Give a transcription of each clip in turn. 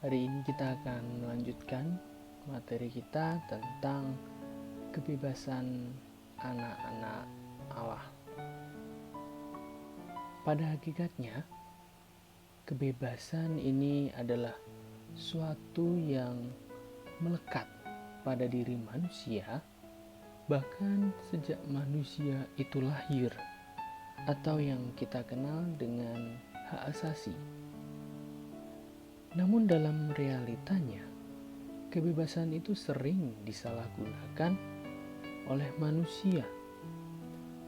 Hari ini kita akan melanjutkan materi kita tentang kebebasan anak-anak Allah. Pada hakikatnya, kebebasan ini adalah suatu yang melekat pada diri manusia, bahkan sejak manusia itu lahir, atau yang kita kenal dengan hak asasi. Namun dalam realitanya, kebebasan itu sering disalahgunakan oleh manusia.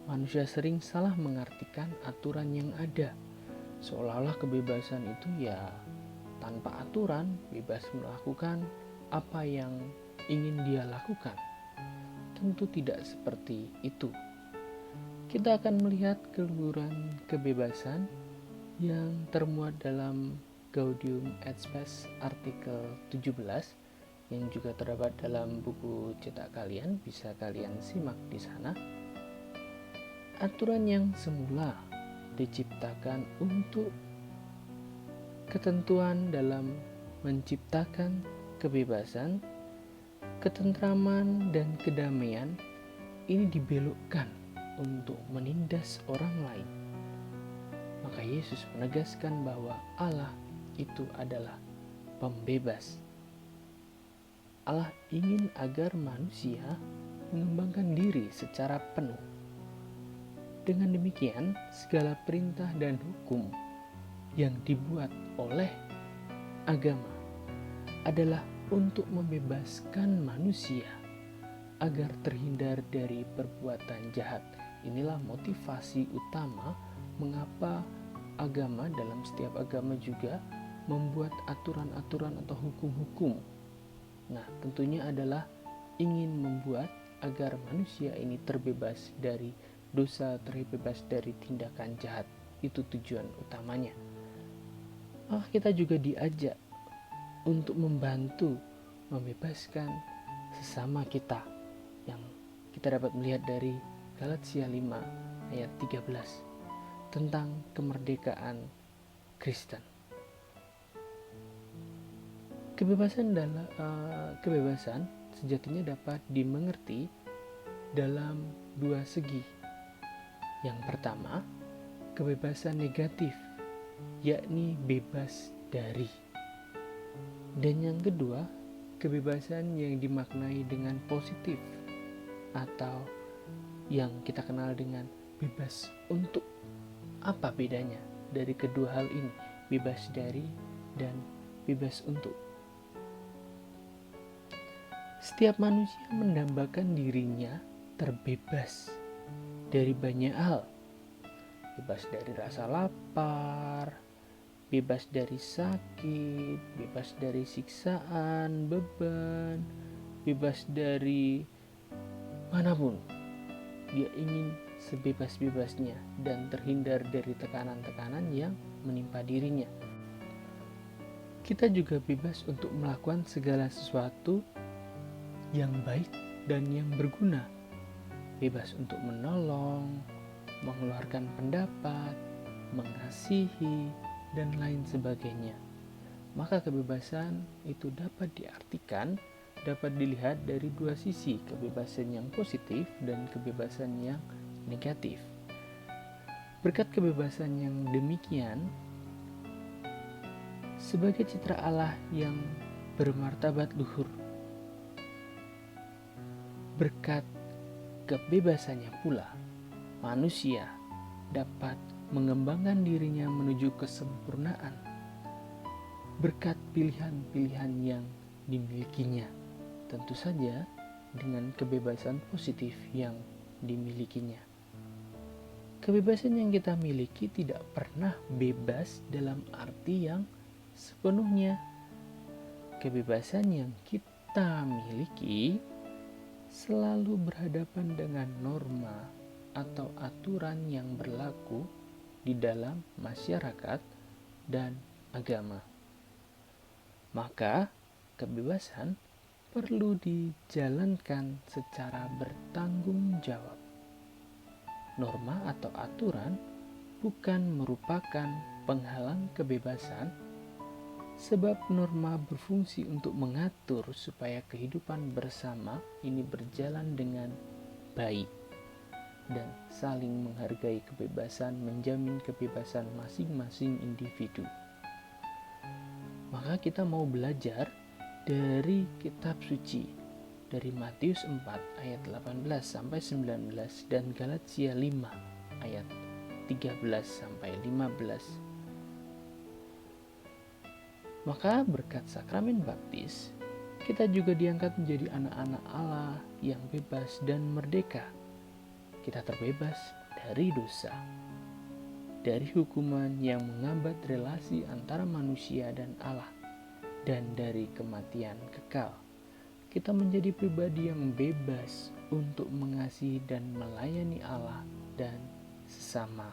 Manusia sering salah mengartikan aturan yang ada, seolah-olah kebebasan itu ya tanpa aturan, bebas melakukan apa yang ingin dia lakukan. Tentu tidak seperti itu. Kita akan melihat keluhuran kebebasan yang termuat dalam Gaudium et Spes artikel 17 yang juga terdapat dalam buku cetak kalian, bisa kalian simak di sana. Aturan yang semula diciptakan untuk ketentuan dalam menciptakan kebebasan, ketentraman, dan kedamaian ini dibelokkan untuk menindas orang lain. Maka Yesus menegaskan bahwa Allah itu adalah pembebas. Allah ingin agar manusia mengembangkan diri secara penuh. Dengan demikian, segala perintah dan hukum yang dibuat oleh agama adalah untuk membebaskan manusia agar terhindar dari perbuatan jahat. Inilah motivasi utama mengapa agama, dalam setiap agama juga membuat aturan-aturan atau hukum-hukum. Nah, tentunya adalah ingin membuat agar manusia ini terbebas dari dosa, terbebas dari tindakan jahat. Itu tujuan utamanya. Maka kita juga diajak untuk membantu membebaskan sesama kita, yang kita dapat melihat dari Galatia 5 ayat 13 tentang kemerdekaan Kristen. Kebebasan sejatinya dapat dimengerti dalam dua segi. Yang pertama, kebebasan negatif, yakni bebas dari. Dan yang kedua, kebebasan yang dimaknai dengan positif, atau yang kita kenal dengan bebas untuk. Apa bedanya dari kedua hal ini, bebas dari dan bebas untuk? Setiap manusia mendambakan dirinya terbebas dari banyak hal. Bebas dari rasa lapar, bebas dari sakit, bebas dari siksaan, beban, bebas dari manapun. Dia ingin sebebas-bebasnya dan terhindar dari tekanan-tekanan yang menimpa dirinya. Kita juga bebas untuk melakukan segala sesuatu yang baik dan yang berguna. Bebas untuk menolong, mengeluarkan pendapat, mengasihi, dan lain sebagainya. Maka kebebasan itu dapat diartikan, dapat dilihat dari dua sisi, kebebasan yang positif dan kebebasan yang negatif. Berkat kebebasan yang demikian, sebagai citra Allah yang bermartabat luhur, berkat kebebasannya pula, manusia dapat mengembangkan dirinya menuju kesempurnaan berkat pilihan-pilihan yang dimilikinya, tentu saja dengan kebebasan positif yang dimilikinya. Kebebasan yang kita miliki tidak pernah bebas dalam arti yang sepenuhnya. Kebebasan yang kita miliki selalu berhadapan dengan norma atau aturan yang berlaku di dalam masyarakat dan agama. Maka kebebasan perlu dijalankan secara bertanggung jawab. Norma atau aturan bukan merupakan penghalang kebebasan, Sebab norma berfungsi untuk mengatur supaya kehidupan bersama ini berjalan dengan baik dan saling menghargai kebebasan, menjamin kebebasan masing-masing individu. Maka kita mau belajar dari kitab suci, dari Matius 4 ayat 18 sampai 19 dan Galatia 5 ayat 13 sampai 15. Maka berkat sakramen baptis, kita juga diangkat menjadi anak-anak Allah yang bebas dan merdeka. Kita terbebas dari dosa, dari hukuman yang menghambat relasi antara manusia dan Allah, dan dari kematian kekal. Kita menjadi pribadi yang bebas untuk mengasihi dan melayani Allah dan sesama.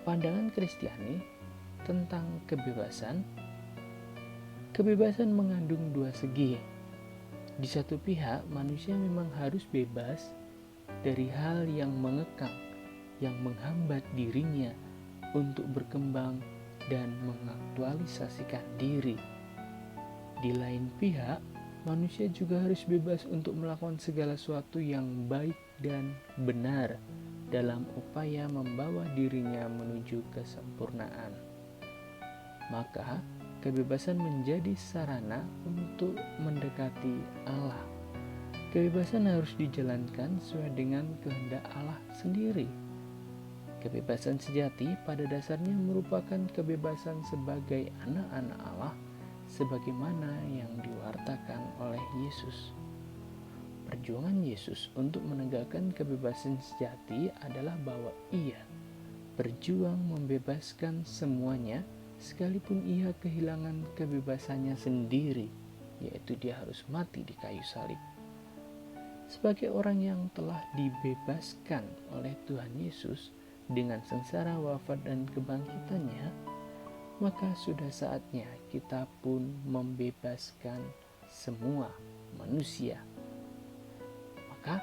Pandangan Kristiani tentang kebebasan mengandung dua segi. Di satu pihak, manusia memang harus bebas dari hal yang mengekang, yang menghambat dirinya untuk berkembang dan mengaktualisasikan diri. Di lain pihak, manusia juga harus bebas untuk melakukan segala sesuatu yang baik dan benar dalam upaya membawa dirinya menuju kesempurnaan. Maka, kebebasan menjadi sarana untuk mendekati Allah. Kebebasan harus dijalankan sesuai dengan kehendak Allah sendiri. Kebebasan sejati pada dasarnya merupakan kebebasan sebagai anak-anak Allah sebagaimana yang diwartakan oleh Yesus. Perjuangan Yesus untuk menegakkan kebebasan sejati adalah bahwa Ia berjuang membebaskan semuanya sekalipun Ia kehilangan kebebasannya sendiri, yaitu Dia harus mati di kayu salib. Sebagai orang yang telah dibebaskan oleh Tuhan Yesus dengan sengsara wafat dan kebangkitannya, maka sudah saatnya kita pun membebaskan semua manusia. Maka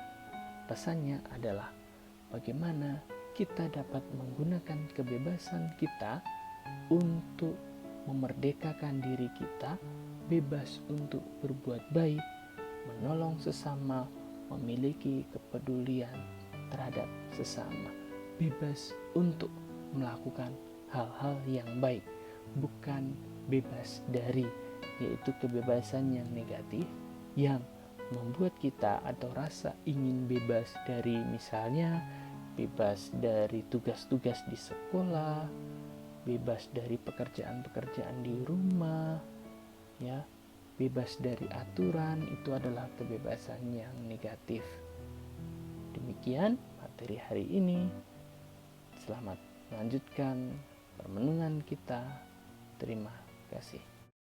pesannya adalah bagaimana kita dapat menggunakan kebebasan kita untuk memerdekakan diri kita, bebas untuk berbuat baik, menolong sesama, memiliki kepedulian terhadap sesama, bebas untuk melakukan hal-hal yang baik, bukan bebas dari, yaitu kebebasan yang negatif yang membuat kita atau rasa ingin bebas dari, misalnya bebas dari tugas-tugas di sekolah, bebas dari pekerjaan-pekerjaan di rumah, ya, bebas dari aturan. Itu adalah kebebasan yang negatif. Demikian materi hari ini. Selamat melanjutkan permenungan kita. Terima kasih.